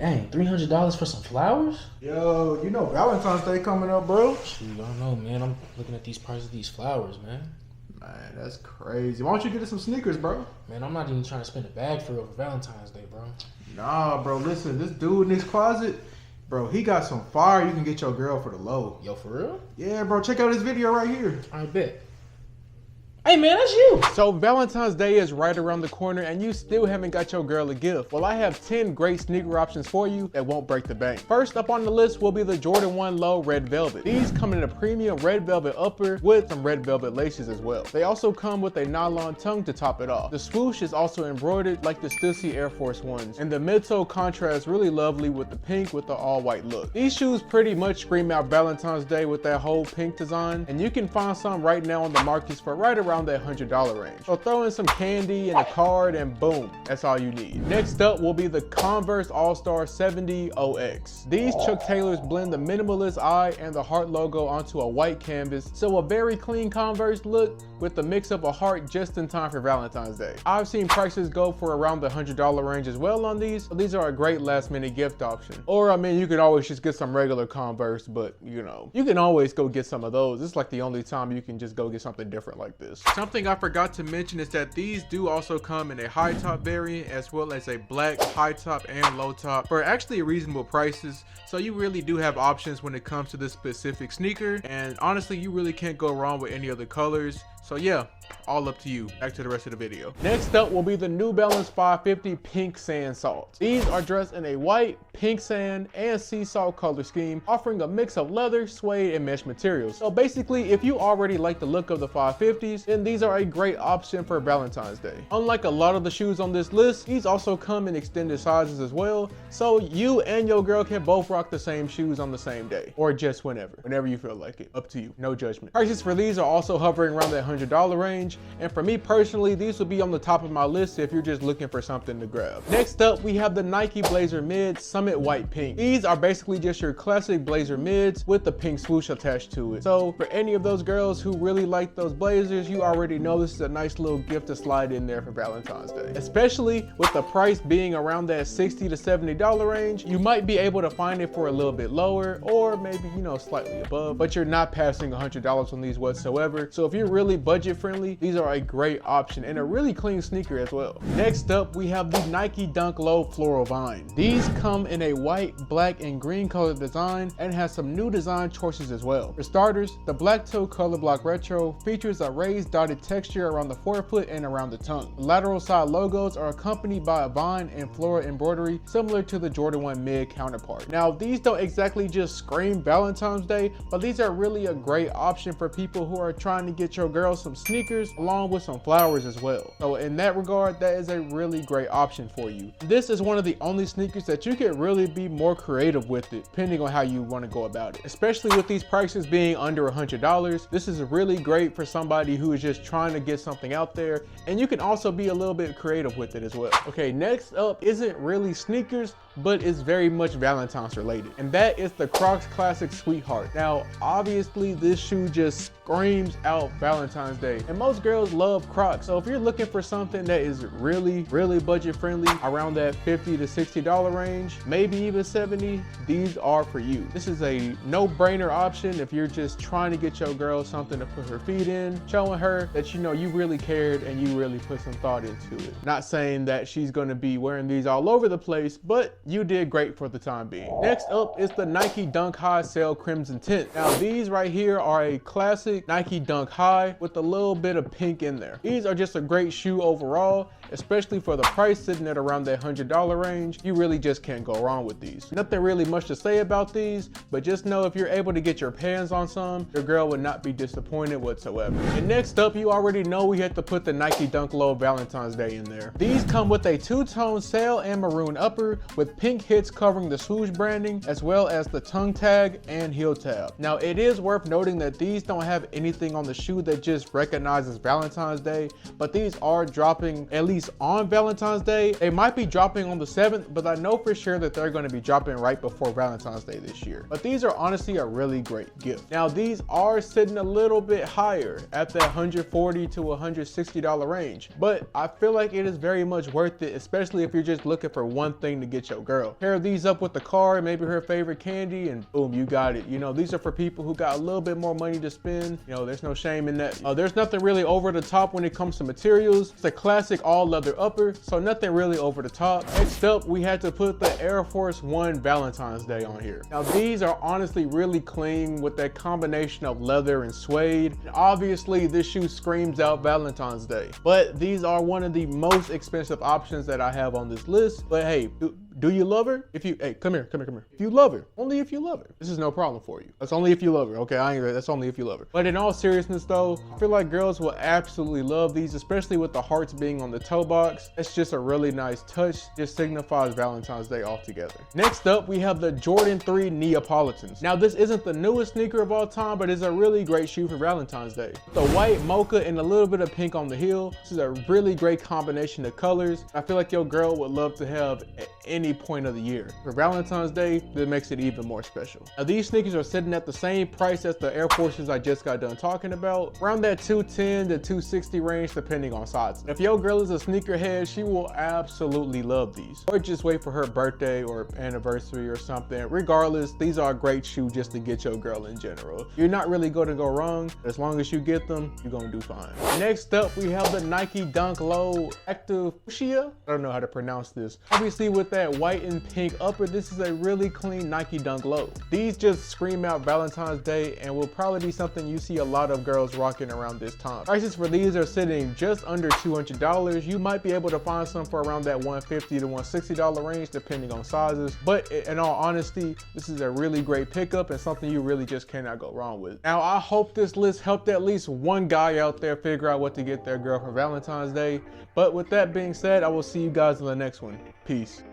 Dang, $300 for some flowers? Yo, you know Valentine's Day coming up, bro. Shoot, I don't know, man. I'm looking at these prices of these flowers, man. Man, that's crazy. Why don't you get us some sneakers, bro? Man, I'm not even trying to spend a bag for real for Valentine's Day, bro. Nah, bro, listen, this dude in his closet, bro, he got some fire you can get your girl for the low. Yo, for real? Yeah, bro, check out this video right here. I bet. Hey man, that's you. So Valentine's Day is right around the corner and you still haven't got your girl a gift. Well, I have 10 great sneaker options for you that won't break the bank. First up on the list will be the Jordan 1 Low Red Velvet. These come in a premium red velvet upper with some red velvet laces as well. They also come with a nylon tongue to top it off. The swoosh is also embroidered like the Stussy Air Force Ones, and the midsole contrasts really lovely with the pink with the all white look. These shoes pretty much scream out Valentine's Day with that whole pink design, and you can find some right now on the markets for right around that $100 range. So throw in some candy and a card and boom, that's all you need. Next up will be the Converse AllStar 70 OX. These Chuck Taylors blend the minimalist eye and the heart logo onto a white canvas, so a very clean Converse look with the mix of a heart just in time for Valentine's Day. I've seen prices go for around the $100 range as well on these, so these are a great last minute gift option. Or I mean, you could always just get some regular Converse, but you know, you can always go get some of those. It's like the only time you can just go get something different like this. Something I forgot to mention is that these do also come in a high top variant as well as a black high top and low top for actually reasonable prices. So you really do have options when it comes to this specific sneaker, and honestly you really can't go wrong with any other colors. So yeah, all up to you. Back to the rest of the video. Next up will be the New Balance 550 Pink Sand Salt. These are dressed in a white, pink sand, and sea salt color scheme, offering a mix of leather, suede, and mesh materials. So basically, if you already like the look of the 550s, then these are a great option for Valentine's Day. Unlike a lot of the shoes on this list, these also come in extended sizes as well, so you and your girl can both rock the same shoes on the same day, or just whenever you feel like it. Up to you, no judgment. Prices for these are also hovering around that $100 range, and for me personally, these will be on the top of my list if you're just looking for something to grab. Next up, we have the Nike Blazer Mid Summit White Pink. These are basically just your classic blazer mids with the pink swoosh attached to it. So for any of those girls who really like those blazers, you already know this is a nice little gift to slide in there for Valentine's Day. Especially with the price being around that $60 to $70 range, you might be able to find it for a little bit lower, or maybe, you know, slightly above, but you're not passing $100 on these whatsoever. So if you're really budget friendly, these are a great option and a really clean sneaker as well. Next up, we have the Nike Dunk Low Floral Vine. These come in a white, black, and green color design and has some new design choices as well. For starters, the black toe color block retro features a raised dotted texture around the forefoot and around the tongue. The lateral side logos are accompanied by a vine and floral embroidery similar to the Jordan 1 Mid counterpart. Now, these don't exactly just scream Valentine's Day, but these are really a great option for people who are trying to get your girl some sneakers along with some flowers as well. So in that regard, that is a really great option for you. This is one of the only sneakers that you can really be more creative with it, depending on how you want to go about it. Especially with these prices being under $100, this is really great for somebody who is just trying to get something out there, and you can also be a little bit creative with it as well. Okay, next up isn't really sneakers, but it's very much Valentine's related, and that is the Crocs Classic Sweetheart. Now, obviously this shoe just screams out Valentine's Day, and most girls love Crocs. So if you're looking for something that is really budget friendly around that $50 to $60 range, maybe even $70, these are for you. This is a no-brainer option if you're just trying to get your girl something to put her feet in, showing her that you know you really cared and you really put some thought into it. Not saying that she's going to be wearing these all over the place, but you did great for the time being. Next up is the Nike Dunk High Sail Crimson Tint. Now these right here are a classic Nike Dunk High with a little bit of pink in there. These are just a great shoe overall, especially for the price sitting at around that $100 range. You really just can't go wrong with these. Nothing really much to say about these, but just know if you're able to get your hands on some, your girl would not be disappointed whatsoever. And next up, you already know we had to put the Nike Dunk Low Valentine's Day in there. These come with a two-tone sail and maroon upper with pink hits covering the swoosh branding, as well as the tongue tag and heel tab. Now it is worth noting that these don't have anything on the shoe that just recognizes Valentine's Day, but these are dropping at least release on Valentine's Day. They might be dropping on the 7th, but I know for sure that they're going to be dropping right before Valentine's Day this year. But these are honestly a really great gift. Now these are sitting a little bit higher at that $140 to $160 range, but I feel like it is very much worth it, especially if you're just looking for one thing to get your girl. Pair these up with the card, maybe her favorite candy, and boom, you got it. You know, these are for people who got a little bit more money to spend. You know, there's no shame in that. There's nothing really over the top when it comes to materials. It's a classic all leather upper, so nothing really over the top. Next up, we had to put the Air Force One Valentine's Day on here. Now these are honestly really clean with that combination of leather and suede. And obviously this shoe screams out Valentine's Day, but these are one of the most expensive options that I have on this list. But hey, do you love her? Hey, come here. If you love her, only if you love her, this is no problem for you. That's only if you love her, okay? That's only if you love her. But in all seriousness though, I feel like girls will absolutely love these, especially with the hearts being on the toe box. It's just a really nice touch, just signifies Valentine's Day altogether. Next up, we have the Jordan 3 Neopolitans. Now this isn't the newest sneaker of all time, but it's a really great shoe for Valentine's Day. The white mocha and a little bit of pink on the heel. This is a really great combination of colors. I feel like your girl would love to have at any point of the year. For Valentine's Day, that makes it even more special. Now these sneakers are sitting at the same price as the Air Forces I just got done talking about, around that $210 to $260 range depending on size. If your girl is a sneakerhead, she will absolutely love these. Or just wait for her birthday or anniversary or something. Regardless, these are a great shoe just to get your girl in general. You're not really going to go wrong. As long as you get them, you're going to do fine. Next up, we have the Nike Dunk Low Active Fuchsia. I don't know how to pronounce this. Obviously with that white and pink upper, this is a really clean Nike Dunk Low. These just scream out Valentine's Day and will probably be something you see a lot of girls rocking around this time. Prices for these are sitting just under $200. You might be able to find some for around that $150 to $160 range depending on sizes. But in all honesty, this is a really great pickup and something you really just cannot go wrong with. Now I hope this list helped at least one guy out there figure out what to get their girl for Valentine's Day. But with that being said, I will see you guys in the next one. Peace.